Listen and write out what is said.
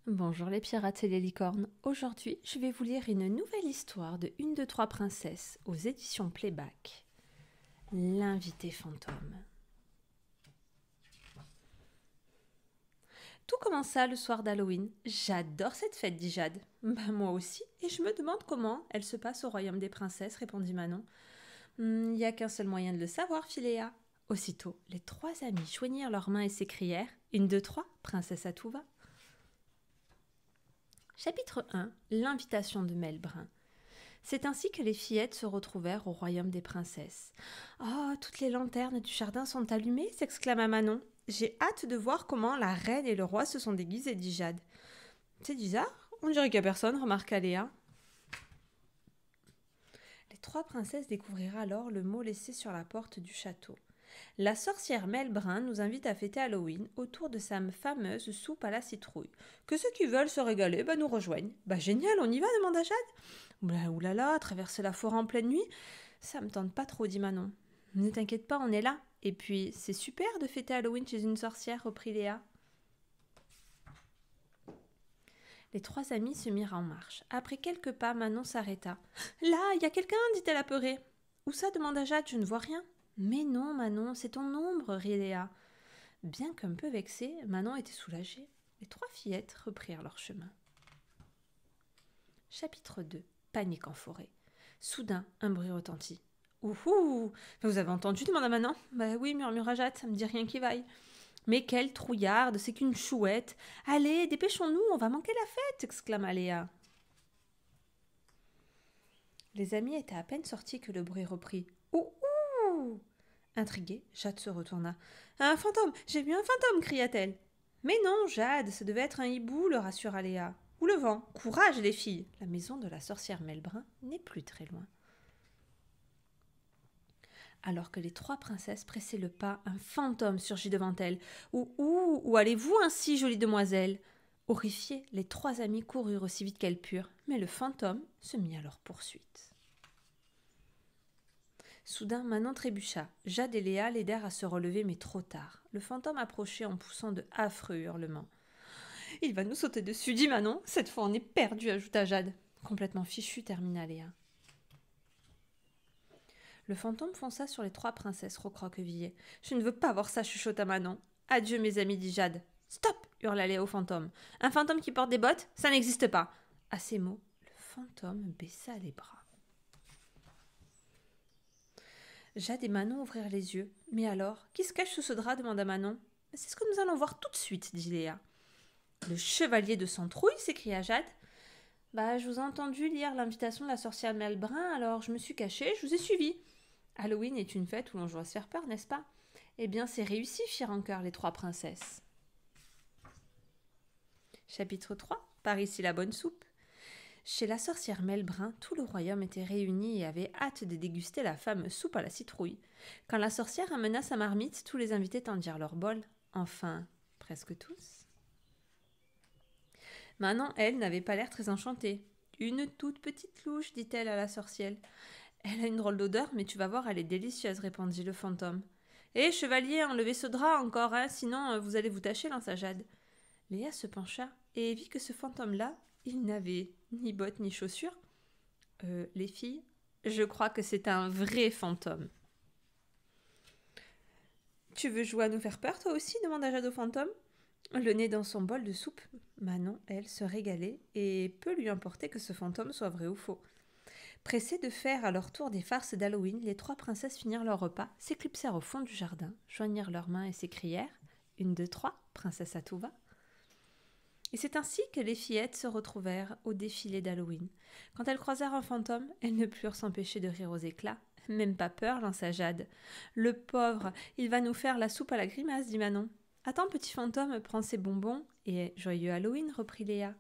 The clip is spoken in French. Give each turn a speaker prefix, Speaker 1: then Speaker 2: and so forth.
Speaker 1: Bonjour les pirates et les licornes. Aujourd'hui, je vais vous lire une nouvelle histoire de Une de trois princesses aux éditions Playback. L'invité fantôme. Tout commença le soir d'Halloween. J'adore cette fête, dit Jade. Bah moi aussi, et je me demande comment elle se passe au royaume des princesses, répondit Manon. Il n'y a qu'un seul moyen de le savoir, fit Léa. Aussitôt, les trois amies joignirent leurs mains et s'écrièrent Une de trois, princesse à tout va. Chapitre 1. L'invitation de Mel Brun. C'est ainsi que les fillettes se retrouvèrent au royaume des princesses. Oh, toutes les lanternes du jardin sont allumées, s'exclama Manon. J'ai hâte de voir comment la reine et le roi se sont déguisés, dit Jade. C'est bizarre, on dirait qu'il n'y a personne, remarqua Léa. Les trois princesses découvrirent alors le mot laissé sur la porte du château. La sorcière Mel Brun nous invite à fêter Halloween autour de sa fameuse soupe à la citrouille. Que ceux qui veulent se régaler nous rejoignent. Génial, on y va, demanda Jade. Oulala, traverser la forêt en pleine nuit, ça me tente pas trop, dit Manon. Ne t'inquiète pas, on est là. Et puis, c'est super de fêter Halloween chez une sorcière, reprit Léa. Les trois amies se mirent en marche. Après quelques pas, Manon s'arrêta. Là, il y a quelqu'un, dit-elle apeurée. Où ça, demanda Jade, je ne vois rien. Mais non, Manon, c'est ton ombre, rit Léa. Bien qu'un peu vexée, Manon était soulagée. Les trois fillettes reprirent leur chemin. Chapitre 2. Panique en forêt. Soudain, un bruit retentit. Ouhou! Vous avez entendu, demanda Manon. Oui, murmura Jade, ça me dit rien qui vaille. Mais quelle trouillarde, c'est qu'une chouette. Allez, dépêchons-nous, on va manquer la fête, exclama Léa. Les amis étaient à peine sortis que le bruit reprit. Ouhou! Intriguée, Jade se retourna. Un fantôme! J'ai vu un fantôme! Cria-t-elle. Mais non, Jade, ça devait être un hibou, le rassura Léa. Ou le vent. Courage, les filles! La maison de la sorcière Mel Brun n'est plus très loin. Alors que les trois princesses pressaient le pas, un fantôme surgit devant elles. Où allez-vous ainsi, jolie demoiselle? Horrifiées, les trois amies coururent aussi vite qu'elles purent, mais le fantôme se mit à leur poursuite. Soudain, Manon trébucha. Jade et Léa l'aidèrent à se relever, mais trop tard. Le fantôme approchait en poussant de affreux hurlements. « Il va nous sauter dessus, dit Manon. Cette fois, on est perdu, ajouta Jade. Complètement fichu, termina Léa. Le fantôme fonça sur les trois princesses recroquevillées. « Je ne veux pas voir ça, chuchota Manon. Adieu, mes amis, dit Jade. Stop, hurla Léa au fantôme. Un fantôme qui porte des bottes, ça n'existe pas. À ces mots, le fantôme baissa les bras. Jade et Manon ouvrirent les yeux. Mais alors, qui se cache sous ce drap demanda Manon. C'est ce que nous allons voir tout de suite, dit Léa. Le chevalier de Centrouille s'écria Jade. Je vous ai entendu lire l'invitation de la sorcière Mel Brun, alors je me suis cachée, je vous ai suivi. Halloween est une fête où l'on joue à se faire peur, n'est-ce pas? Eh bien, c'est réussi, firent en chœur les trois princesses. Chapitre 3. Par ici la bonne soupe. Chez la sorcière Mel Brun, tout le royaume était réuni et avait hâte de déguster la fameuse soupe à la citrouille. Quand la sorcière amena sa marmite, tous les invités tendirent leur bol. Enfin, presque tous. Manon, elle, n'avait pas l'air très enchantée. « Une toute petite louche, dit-elle à la sorcière. Elle a une drôle d'odeur, mais tu vas voir, elle est délicieuse, répondit le fantôme. Hé, chevalier, enlevez ce drap encore, sinon vous allez vous tacher, lança Jade. Léa se pencha et vit que ce fantôme-là, il n'avait ni bottes ni chaussures. Les filles, je crois que c'est un vrai fantôme. Tu veux jouer à nous faire peur, toi aussi demanda Jade au fantôme. Le nez dans son bol de soupe, Manon, elle, se régalait et peu lui importait que ce fantôme soit vrai ou faux. Pressées de faire à leur tour des farces d'Halloween, les trois princesses finirent leur repas, s'éclipsèrent au fond du jardin, joignirent leurs mains et s'écrièrent « Une, deux, trois, princesse à tout va !» Et c'est ainsi que les fillettes se retrouvèrent au défilé d'Halloween. Quand elles croisèrent un fantôme, elles ne purent s'empêcher de rire aux éclats. « Même pas peur, lança Jade. Le pauvre, il va nous faire la soupe à la grimace, dit Manon. Attends, petit fantôme, prends ces bonbons. Et joyeux Halloween, reprit Léa.